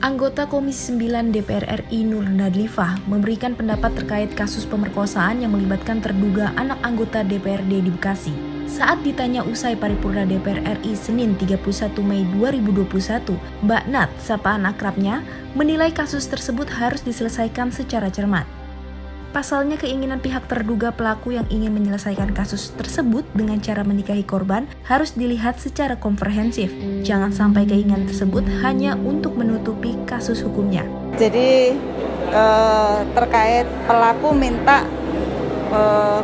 Anggota Komisi 9 DPR RI Nur Nadlifah memberikan pendapat terkait kasus pemerkosaan yang melibatkan terduga anak anggota DPRD di Bekasi. Saat ditanya usai paripurna DPR RI Senin 31 Mei 2021, Mbak Nat, sapaan akrabnya, menilai kasus tersebut harus diselesaikan secara cermat. Pasalnya keinginan pihak terduga pelaku yang ingin menyelesaikan kasus tersebut dengan cara menikahi korban harus dilihat secara komprehensif. Jangan sampai keinginan tersebut hanya untuk menutupi kasus hukumnya. Jadi terkait pelaku minta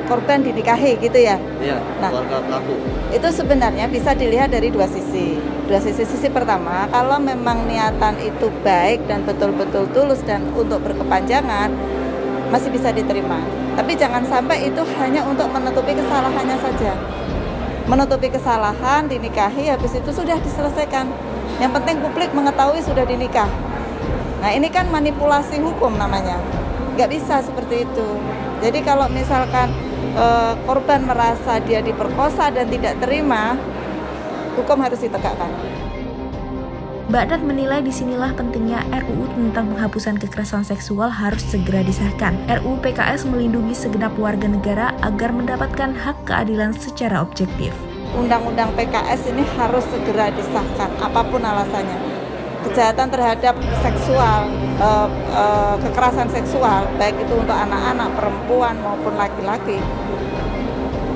korban dinikahi gitu ya? Iya, keluarga pelaku. Itu sebenarnya bisa dilihat dari dua sisi. Sisi pertama, kalau memang niatan itu baik dan betul-betul tulus dan untuk berkepanjangan, masih bisa diterima. Tapi jangan sampai itu hanya untuk menutupi kesalahannya saja. Menutupi kesalahan, dinikahi, habis itu sudah diselesaikan. Yang penting publik mengetahui sudah dinikah. Nah ini kan manipulasi hukum namanya. Nggak bisa seperti itu. Jadi kalau misalkan korban merasa dia diperkosa dan tidak terima, hukum harus ditegakkan. Mbak Nat menilai disinilah pentingnya RUU tentang penghapusan kekerasan seksual harus segera disahkan. RUU PKS melindungi segenap warga negara agar mendapatkan hak keadilan secara objektif. Undang-undang PKS ini harus segera disahkan, apapun alasannya. Kejahatan terhadap seksual, kekerasan seksual, baik itu untuk anak-anak, perempuan maupun laki-laki,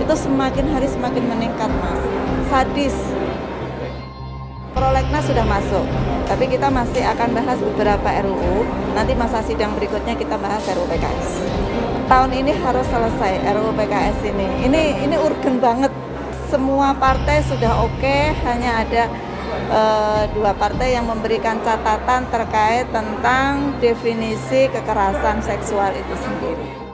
itu semakin hari semakin meningkat, Mas. Sadis. Prolegnas sudah masuk, tapi kita masih akan bahas beberapa RUU. Nanti masa sidang berikutnya kita bahas RUU PKS. Tahun ini harus selesai RUU PKS ini. Ini urgen banget. Semua partai sudah oke, hanya ada dua partai yang memberikan catatan terkait tentang definisi kekerasan seksual itu sendiri.